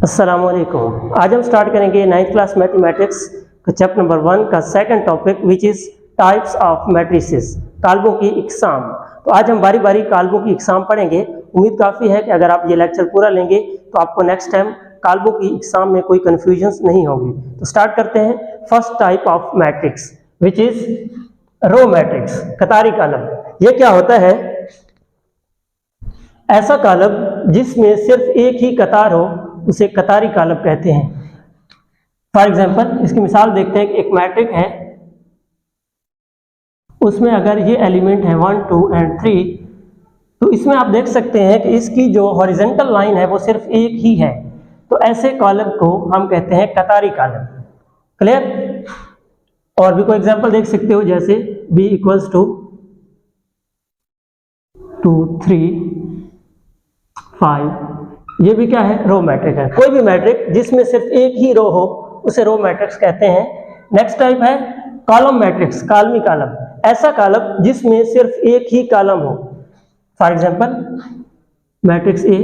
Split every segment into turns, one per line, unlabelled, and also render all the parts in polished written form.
अस्सलामुअलैकुम। आज हम स्टार्ट करेंगे 9th क्लास मैथमेटिक्स का चैप्टर नंबर 1 का second topic which is types of matrices, काल्बों की इकसाम। तो आज हम बारी बारी काल्बों की इकसाम पढ़ेंगे। उम्मीद काफ़ी है कि अगर आप ये लेक्चर पूरा लेंगे तो आपको नेक्स्ट टाइम काल्बों की इकसाम में कोई कन्फ्यूजन्स नहीं होगी। तो स्टार्ट करते हैं। First type of matrix which is row matrix, कतारी कालम। ये क्या होता है? ऐसा कालम जिसमें सिर्फ एक ही कतार हो उसे कतारी कालम कहते हैं। फॉर एग्जाम्पल इसकी मिसाल देखते हैं कि एक मैट्रिक है, उसमें अगर ये एलिमेंट है 1, 2 एंड 3, तो इसमें आप देख सकते हैं कि इसकी जो हॉरिजॉन्टल लाइन है वो सिर्फ एक ही है। तो ऐसे कॉलम को हम कहते हैं कतारी कालम। क्लियर? और भी कोई एग्जाम्पल देख सकते हो, जैसे b इक्वल्स टू 2, 3, 5। ये भी क्या है? रो मैट्रिक है। कोई भी मैट्रिक जिसमें सिर्फ एक ही रो हो उसे रो मैट्रिक्स कहते हैं। नेक्स्ट टाइप है कॉलम मैट्रिक्स, कालमी कालम। ऐसा कालम जिसमें सिर्फ एक ही कालम हो। For example matrix A.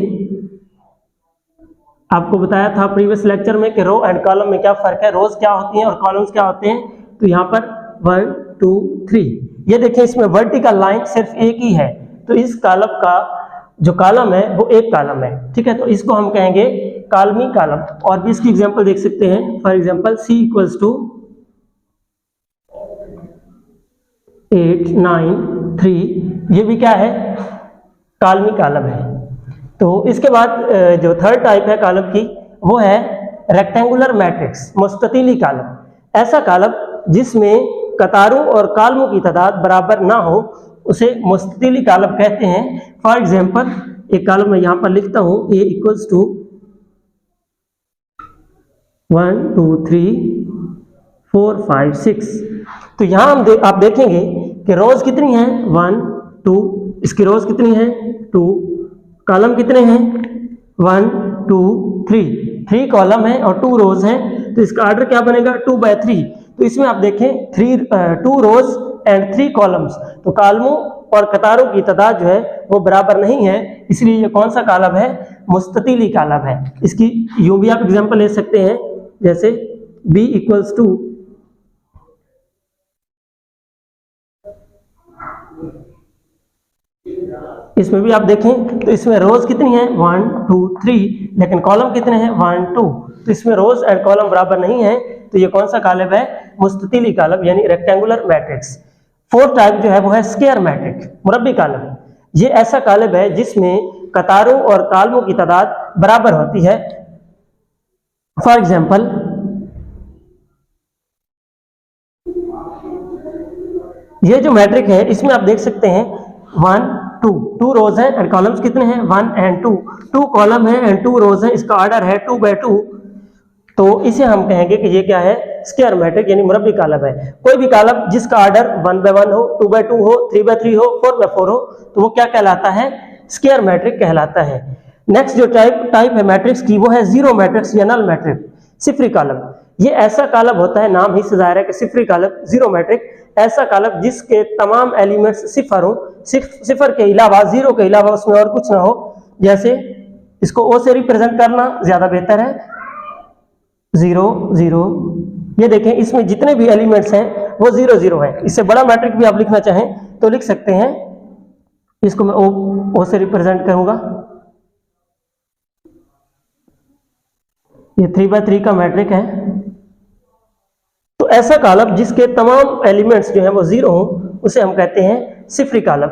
आपको बताया था प्रीवियस लेक्चर में कि रो एंड कॉलम में क्या फर्क है, रोज क्या होती हैं और कॉलम्स क्या होते हैं। तो यहाँ पर 1, 2, 3, ये देखिए इसमें वर्टिकल लाइन सिर्फ एक ही है, तो इस कॉलम का जो कॉलम है वो एक कॉलम है। ठीक है, तो इसको हम कहेंगे कालमी कॉलम। और भी इसकी एग्जांपल देख सकते हैं। For example c equals to 8, 9, 3, ये भी क्या है? कालमी कॉलम है। तो इसके बाद जो थर्ड टाइप है कॉलम की वो है रेक्टेंगुलर मैट्रिक्स, मुस्ततीली कॉलम। ऐसा कॉलम जिसमें कतारों और कॉलमों की तादाद बराबर ना हो उसे मुस्ततीली कॉलम कहते हैं। फॉर एग्जाम्पल एक कॉलम मैं यहाँ पर लिखता हूँ, a इक्वल्स टू 1, 2, 3, 4, 5, 6। तो यहाँ आप देखेंगे कि रोज कितनी है? 1, 2, इसकी रोज कितनी है? 2, कॉलम कितने हैं? 1, 2, 3 कॉलम है और 2 रोज हैं। तो इसका ऑर्डर क्या बनेगा? 2/3। तो इसमें आप देखें 2 रोज एंड 3 कॉलम्स। तो कॉलमों और कतारों की तादाद जो है वो बराबर नहीं है, इसलिए ये कौन सा कॉलम है? मुस्ततीली कॉलम है। इसकी यूं भी आप एग्जांपल ले सकते हैं, जैसे b इक्वल्स टू इसमें भी आप देखें तो इसमें रोज कितनी है? 1, 2, 3, लेकिन कॉलम कितने हैं? 1, 2। तो इसमें रोज एंड कॉलम बराबर नहीं है, तो ये कौन सा कॉलम है? मुस्ततीली कॉलम यानी रेक्टेंगुलर मैट्रिक्स। फोर्थ टाइप जो है वो है स्क्वायर मैट्रिक्स, मुरब्बी कॉलम। ये ऐसा कॉलम है जिसमें कतारों और कॉलमों की तादाद बराबर होती है। फॉर एग्जाम्पल ये जो मैट्रिक है इसमें आप देख सकते हैं 1, 2 रोज है एंड कॉलम्स कितने हैं? 1 एंड 2 कॉलम है एंड 2 रोज है। इसका ऑर्डर है 2/2। तो इसे हम कहेंगे कि ये क्या है? स्क्वायर मैट्रिक यानी मुरब्बी कॉलम है। कोई भी कॉलम जिसका ऑर्डर 1/1 हो, 2/2 हो, 3/3 हो, 4/4 हो, तो वो क्या कहलाता है? स्क्वायर मैट्रिक कहलाता है। नेक्स्ट जो टाइप है मैट्रिक्स की वो है जीरो मैट्रिक्स या नल मैट्रिक, सिफरी कॉलम। ये ऐसा कॉलम होता है, नाम ही से जाहिर है कि सिफरी कॉलम, जीरो मैट्रिक। ऐसा कॉलम जिसके तमाम एलिमेंट्स सिफर हो, सिफर के अलावा, जीरो के अलावा उसमें और कुछ ना हो। जैसे इसको ओ से रिप्रेजेंट करना ज्यादा बेहतर है, 0, 0। ये देखें इसमें जितने भी एलिमेंट्स हैं वो 0, 0 है। इससे बड़ा मैट्रिक भी आप लिखना चाहें तो लिख सकते हैं। इसको मैं ओ से रिप्रेजेंट करूंगा। ये 3/3 का मैट्रिक है। तो ऐसा कॉलम जिसके तमाम एलिमेंट्स जो हैं वो 0 हो उसे हम कहते हैं सिफरी कॉलम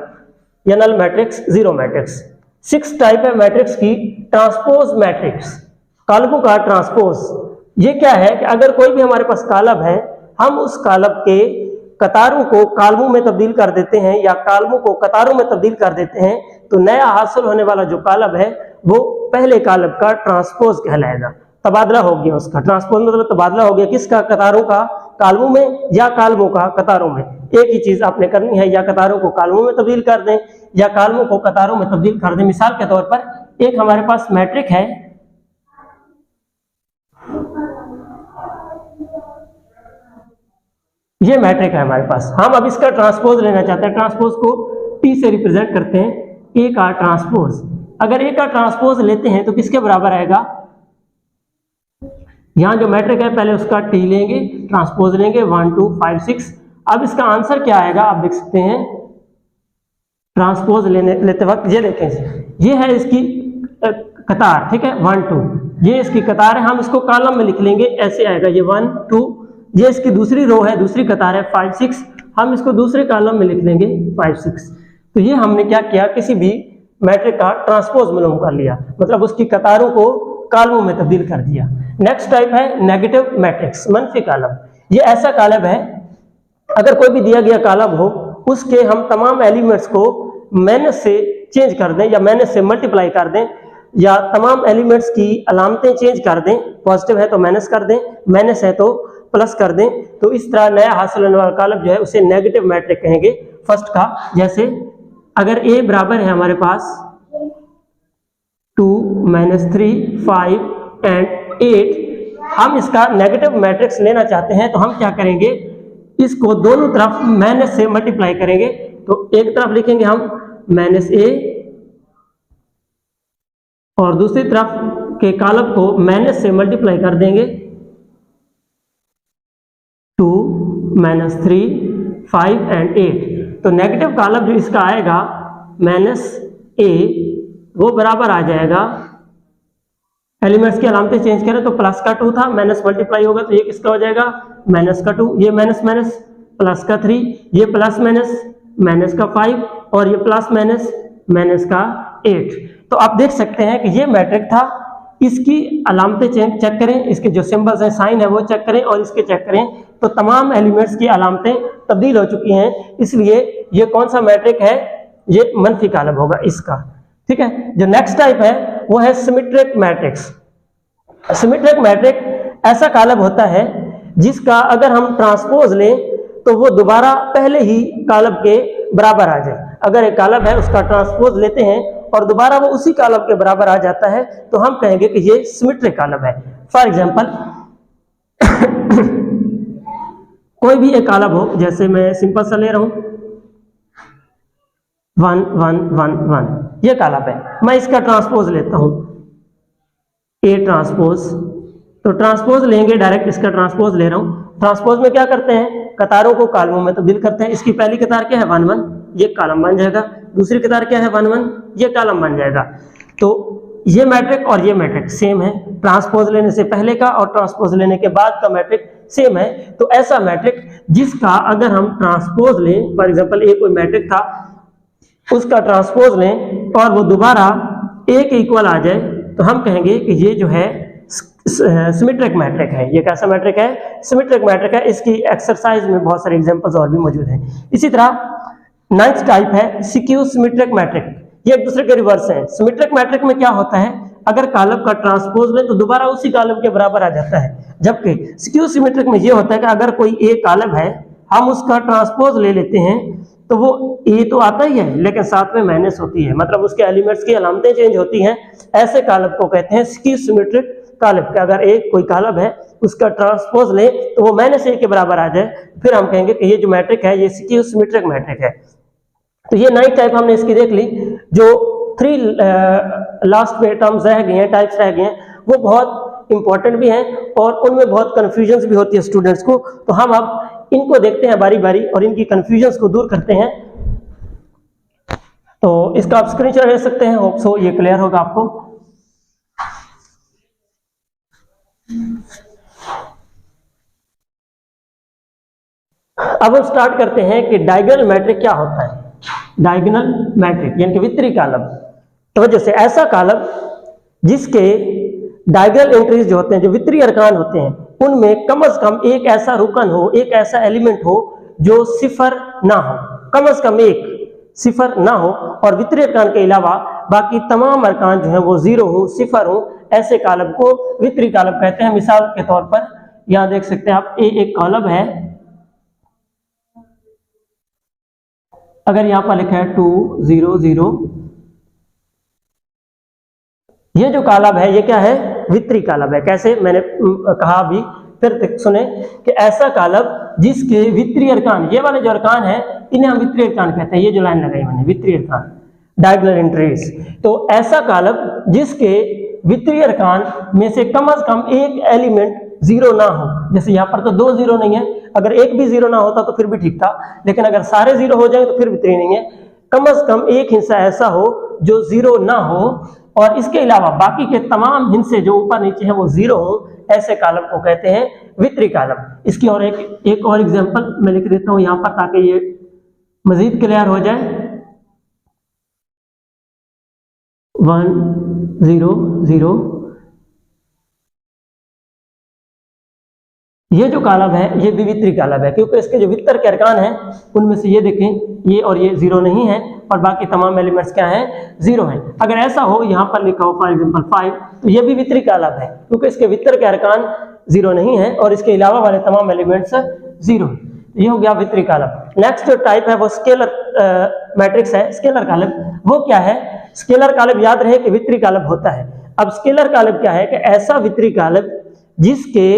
या null matrix, zero matrix. 6 type है मैट्रिक्स की ट्रांसपोज मैट्रिक्स, कॉलमों का ट्रांसपोज। ये क्या है कि अगर कोई भी हमारे पास कॉलम है, हम उस कॉलम के कतारों को कॉलमों में तब्दील कर देते हैं या कॉलमों को कतारों में तब्दील कर देते हैं, तो नया हासिल होने वाला जो कॉलम है वो पहले कॉलम का ट्रांसपोज कहलाएगा। तबादला हो गया उसका। ट्रांसपोज मतलब तबादला हो गया किसका? कतारों का कॉलमों में या कॉलमों का कतारों में। एक ही चीज आपने करनी है, या कतारों को कॉलमों में तब्दील कर दें या कॉलमों को कतारों में तब्दील कर दें। मिसाल के तौर पर एक हमारे पास मैट्रिक है, ये मैट्रिक है हमारे पास। हम अब इसका ट्रांसपोज लेना चाहते हैं। ट्रांसपोज को T से रिप्रेजेंट करते हैं, A का ट्रांसपोज। अगर A का ट्रांसपोज लेते हैं तो किसके बराबर आएगा? यहाँ जो मैट्रिक है पहले उसका टी लेंगे, ट्रांसपोज लेंगे 1 2 5 6। अब इसका आंसर क्या आएगा आप देख सकते हैं, ट्रांसपोज लेते वक्त ये देखें, ये है इसकी कतार, ठीक है 1 2, ये इसकी कतार है, हम इसको कॉलम में लिख लेंगे, ऐसे आएगा ये 1 2, ये इसकी दूसरी रो है, दूसरी कतार है 5 6, हम इसको दूसरे कॉलम में लिख लेंगे 5 6। तो ये हमने क्या किया, किसी भी मैट्रिक का ट्रांसपोज मालूम कर लिया, मतलब उसकी कतारों को कॉलमों में तब्दील कर दिया। नेक्स्ट टाइप है नेगेटिव मैट्रिक्स, मनफी कॉलम। ये ऐसा कॉलम है, अगर कोई भी दिया गया कॉलम हो उसके हम तमाम एलिमेंट्स को माइनस से चेंज कर दें या माइनस से मल्टीप्लाई कर दें, या तमाम एलिमेंट्स की अलामतें चेंज कर दें, पॉजिटिव है तो माइनस कर दें, माइनस है तो प्लस कर दें, तो इस तरह नया हासिल होने वाला कॉलम जो है उसे नेगेटिव मैट्रिक कहेंगे फर्स्ट का। जैसे अगर a बराबर है हमारे पास 2 -3 5 एंड 8, हम इसका नेगेटिव मैट्रिक्स लेना चाहते हैं तो हम क्या करेंगे, इसको दोनों तरफ माइनस से मल्टीप्लाई करेंगे। तो एक तरफ लिखेंगे हम -a और दूसरी तरफ के कॉलम को माइनस से मल्टीप्लाई कर देंगे 2 -3 5 एंड 8। तो नेगेटिव कॉलम जो इसका आएगा -a वो बराबर आ जाएगा, एलिमेंट्स की अलामतें चेंज करें तो प्लस का 2 था, माइनस मल्टीप्लाई होगा तो ये किसका हो जाएगा, माइनस का 2, ये माइनस माइनस प्लस का 3, ये प्लस माइनस माइनस का 5 और ये प्लस माइनस माइनस का 8। तो आप देख सकते हैं कि ये मैट्रिक था, इसकी अलामतें चेक करें, इसके जो सिंबल्स हैं साइन है वो चेक करें और इसके चेक करें तो तमाम एलिमेंट्स की अलामतें तब्दील हो चुकी हैं, इसलिए ये कौन सा मैट्रिक है, ये मनफी कॉलम होगा इसका, ठीक है। जो नेक्स्ट टाइप है वो है सिमेट्रिक मैट्रिक्स। सिमेट्रिक मैट्रिक ऐसा कॉलम होता है जिसका अगर हम ट्रांसपोज लें तो वो दोबारा पहले ही कॉलम के बराबर आ जाए। अगर एक कॉलम है उसका ट्रांसपोज लेते हैं और दोबारा वो उसी कॉलम के बराबर आ जाता है तो हम कहेंगे कि ये सिमेट्रिक कॉलम है। फॉर एग्जांपल कोई भी एक कॉलम हो, जैसे मैं सिंपल सा ले रहा हूं 1 1 1 1, ये कॉलम है, मैं इसका ट्रांसपोज लेता हूं A ट्रांसपोज, तो ट्रांसपोज लेंगे डायरेक्ट, इसका ट्रांसपोज ले रहा हूं। ट्रांसपोज में क्या करते हैं, कतारों को कॉलमों में तब्दील करते हैं। इसकी पहली कतार क्या है 1 1, ये कॉलम बन जाएगा, दूसरी कतार क्या है 1 1, ये कॉलम बन जाएगा। तो ये मैट्रिक और ये मैट्रिक सेम है, ट्रांसपोज लेने से पहले का और ट्रांसपोज लेने के बाद का मैट्रिक सेम है। तो ऐसा मैट्रिक जिसका अगर हम ट्रांसपोज लें, फॉर एग्जांपल ए कोई मैट्रिक था, उसका ट्रांसपोज लें और वो दोबारा ए के इक्वल आ जाए तो हम कहेंगे कि ये जो है सिमेट्रिक मैट्रिक है। ये कैसा मैट्रिक है, सिमेट्रिक मैट्रिक है। इसकी एक्सरसाइज में बहुत सारे एग्जांपल्स और भी मौजूद हैं। इसी तरह नेक्स्ट टाइप है स्क्यू सिमेट्रिक मैट्रिक, ये एक दूसरे के रिवर्स है। सिमेट्रिक मैट्रिक में क्या होता है, अगर कॉलम का ट्रांसपोज लें तो दोबारा उसी कॉलम के बराबर आ जाता है, जबकि स्क्यू सिमेट्रिक में ये होता है कि अगर कोई एक कॉलम है हम उसका ट्रांसपोज ले लेते हैं तो वो ए तो आता ही है लेकिन साथ में माइनस होती है, मतलब उसके एलिमेंट्स की अलामतें चेंज होती हैं। ऐसे कॉलम को कहते हैं स्क्यू सिमेट्रिक कॉलम। कि अगर एक कोई कॉलम है उसका ट्रांसपोज ले तो वो -a के बराबर आ जाए, फिर हम कहेंगे कि ये जो मैट्रिक है ये स्क्यू सिमेट्रिक मैट्रिक है। तो ये 9 टाइप हमने इसकी देख ली। जो 3 लास्ट में टर्म्स रह गए हैं, टाइप्स रह गए हैं, वो बहुत इंपॉर्टेंट भी हैं और उनमें बहुत कंफ्यूजन्स भी होती है स्टूडेंट्स को। तो हम अब इनको देखते हैं बारी बारी और इनकी कंफ्यूजन्स को दूर करते हैं। तो इसका आप स्क्रीनशॉट ले सकते हैं, होप सो ये क्लियर होगा आपको। अब हम स्टार्ट करते हैं कि डायगोनल मैट्रिक क्या होता है। डायगोनल मैट्रिक यानी कि वितरी कॉलम। तो वजह से ऐसा कॉलम जिसके डायगोनल एंट्रीज जो होते हैं, जो वितरी अरकान होते हैं, उनमें कम से कम एक ऐसा रुकन हो, एक ऐसा एलिमेंट हो जो सिफर ना हो, कम से कम एक सिफर ना हो, और वितरी अरकान के अलावा बाकी तमाम अरकान जो है वो 0 हो, सिफर हो, ऐसे कॉलम को वितरी कॉलम कहते हैं। मिसाल के तौर पर यहां देख सकते हैं आप, एक कॉलम है, अगर यहां पर लिखा है 2 0 0, ये जो कॉलम है ये क्या है, वितरी कॉलम है। कैसे, मैंने कहा अभी, फिर सुने कि ऐसा कॉलम जिसके वितरी अरकान, ये वाले जो अरकान है इन्हें हम वितरी अरकान कहते हैं। ये जो लाइन लगाई मैंने, वितरी अरकान, डायगोनल एंट्रीज। तो ऐसा कॉलम जिसके वितरी अरकान में से कम एक एलिमेंट जीरो ना हो, जैसे यहाँ पर तो 2 जीरो नहीं है, अगर एक भी जीरो ना होता तो फिर भी ठीक था, लेकिन अगर सारे जीरो हो जाए तो फिर वित्री नहीं है। कम से कम एक हिस्सा ऐसा हो जो जीरो ना हो और इसके अलावा बाकी के तमाम हिस्से जो ऊपर नीचे हैं वो जीरो हो, ऐसे कॉलम को कहते हैं वित्री कॉलम। इसकी और एक और एग्जांपल मैं लिख देता हूं यहां पर ताकि ये मजीद क्लियर हो जाए। 1 0 0 ये जो कॉलम है ये भी वित्री कॉलम है, क्योंकि इसके जो वितर के अरकान हैं उनमें से ये देखें ये और ये जीरो नहीं है और बाकी तमाम एलिमेंट्स क्या हैं, जीरो हैं। अगर ऐसा हो यहाँ पर लिखा हो फॉर एग्जांपल 5, तो ये भी वित्री कॉलम है क्योंकि इसके वितर के अरकान जीरो नहीं है और इसके अलावा वाले तमाम एलिमेंट्स जीरो है। ये हो गया वित्री कॉलम। नेक्स्ट जो टाइप है वो स्केलर मैट्रिक्स है, स्केलर कॉलम। वो क्या है? स्केलर कॉलम याद रहे कि वित्री कॉलम होता है। अब स्केलर कॉलम क्या है कि ऐसा वित्री कॉलम जिसके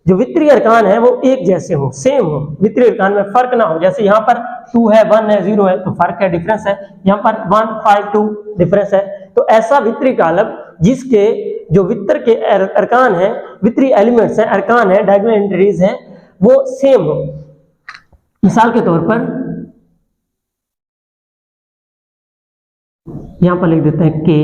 जो वित्री अरकान है वो एक जैसे हो, सेम हो, वित्री अरकान में फर्क ना हो। जैसे यहाँ पर 2 है, 1 है, 0 है तो फर्क है, डिफरेंस है। यहाँ पर 1 5 2 डिफरेंस है। तो ऐसा वित्री कॉलम जिसके जो वितर के अरकान है, वित्री एलिमेंट्स हैं, अरकान है, डायगोनल एंट्रीज हैं, वो सेम हो। मिसाल के तौर पर यहां पर लिख देते हैं के,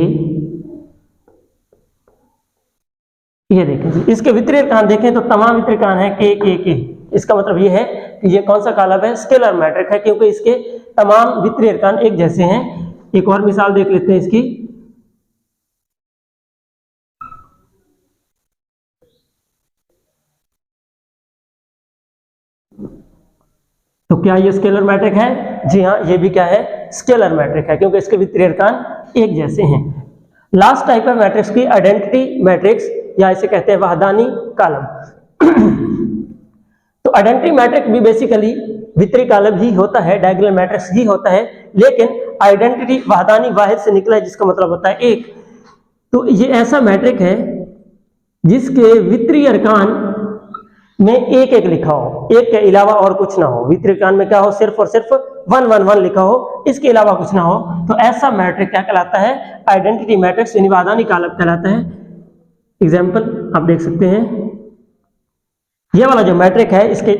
ये देखें जी इसके वित्री अरकान देखें तो तमाम वित्री अरकान है के। इसका मतलब ये है कि ये कौन सा कॉलम है? स्केलर मैट्रिक्स है, क्योंकि इसके तमाम वित्री अरकान एक जैसे हैं। एक और मिसाल देख लेते हैं इसकी। तो क्या ये स्केलर मैट्रिक्स है? जी हाँ, ये भी क्या है? स्केलर मैट्रिक्स है, क्योंकि इसके वित्री अरकान एक जैसे हैं। लास्ट टाइप है मैट्रिक्स की आइडेंटिटी मैट्रिक्स, या इसे कहते हैं वहदानी कॉलम। तो आइडेंटिटी मैट्रिक्स भी बेसिकली वित्री कॉलम ही होता है, डायगोनल मैट्रिक्स ही होता है, लेकिन आइडेंटिटी वहदानी वाहिद से निकला है, जिसका मतलब होता है एक। तो ये ऐसा मैट्रिक्स है जिसके वित्री अरकान में एक एक लिखा हो, एक के अलावा और कुछ ना हो। वित्री अरकान में क्या हो? सिर्फ और सिर्फ 1 1 1 लिखा हो, इसके अलावा कुछ ना हो। तो ऐसा मैट्रिक्स क्या कहलाता है? आइडेंटिटी मैट्रिक्स यानी वहदानी कॉलम कहलाता है। एग्जाम्पल आप देख सकते हैं, ये वाला जो मैट्रिक्स है इसके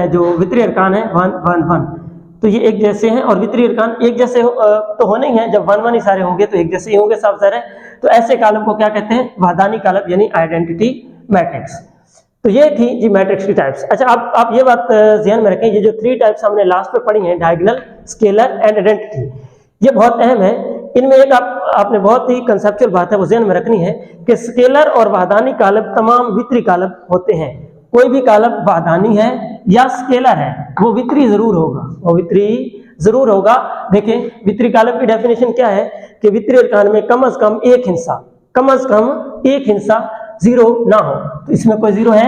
जो वित्री अरकान है 1 1 1, तो ये एक जैसे हैं और वित्री अरकान एक जैसे तो होने ही हैं। जब 1 1 ही सारे होंगे तो एक जैसे ही होंगे, साफ सारे। तो ऐसे कॉलम को क्या कहते हैं? वहदानी कॉलम यानी आइडेंटिटी मैट्रिक्स। तो ये थी जी मैट्रिक्स की टाइप्स। अच्छा, आप ये बात ध्यान में रखें, ये जो 3 टाइप्स हमने लास्ट में पढ़ी हैं, डायगोनल, स्केलर एंड आइडेंटिटी, ये बहुत अहम है। इनमें एक आपने बहुत ही कंसेप्चुअल बात है वो ध्यान में रखनी है कि स्केलर और वहदानी कॉलम तमाम वित्री कॉलम होते हैं। कोई भी कॉलम वहदानी है या स्केलर है वो वित्री जरूर होगा, वो वित्री जरूर होगा। देखें वित्री कॉलम की डेफिनेशन क्या है कि वित्री अरकान में कम से कम एक हिस्सा जीरो ना हो। तो इसमें कोई जीरो है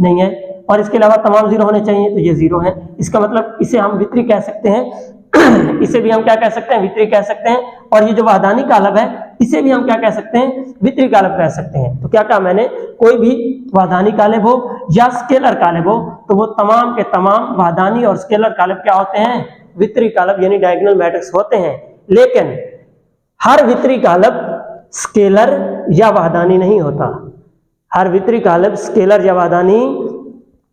नहीं है, और इसके अलावा तमाम जीरो होने चाहिए, तो ये जीरो है। इसका मतलब इसे हम वित्री कह सकते हैं। इसे भी हम क्या कह सकते हैं? वित्री कह सकते हैं। और ये जो वहदानी कॉलम है इसे भी हम क्या कह सकते हैं? वित्री कॉलम कह सकते हैं। तो क्या कहा मैंने? कोई भी वहदानी कॉलम हो या स्केलर कॉलम हो तो वो तमाम के तमाम वहदानी और स्केलर कॉलम क्या होते हैं? वित्री कॉलम यानी डायगोनल मैट्रिक्स होते हैं। लेकिन हर वित्री कॉलम स्केलर या वहदानी नहीं होता। हर वित्री कॉलम स्केलर या वहदानी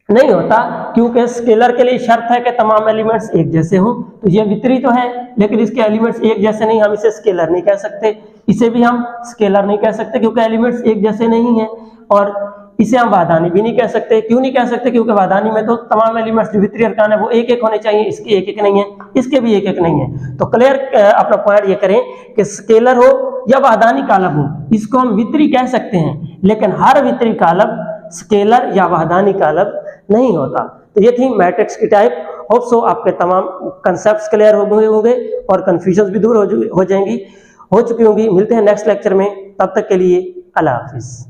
नहीं होता, क्योंकि स्केलर के लिए शर्त है कि तमाम एलिमेंट्स एक जैसे हों। तो ये वित्री तो है लेकिन इसके एलिमेंट्स एक जैसे नहीं, हम इसे स्केलर नहीं कह सकते। इसे भी हम स्केलर नहीं कह सकते क्योंकि एलिमेंट्स एक जैसे नहीं हैं। और इसे हम वहदानी भी नहीं कह सकते। क्यों नहीं कह सकते? क्योंकि वहदानी में तो तमाम एलिमेंट्स जो वित्री अरकान है वो एक एक होने चाहिए, इसके एक एक नहीं है, इसके भी एक एक नहीं है। तो क्लियर अपना पॉइंट ये करें कि स्केलर हो या वहदानी कॉलम हो, इसको हम वित्री कह सकते हैं, लेकिन हर वित्री कॉलम स्केलर या वहदानी कॉलम नहीं होता। तो ये थी मैट्रिक्स की टाइप। होप सो आपके तमाम कंसेप्ट्स क्लियर हो गए होंगे और कंफ्यूजन भी दूर हो चुकी होंगी। मिलते हैं नेक्स्ट लेक्चर में, तब तक के लिए अल्लाह हाफिज।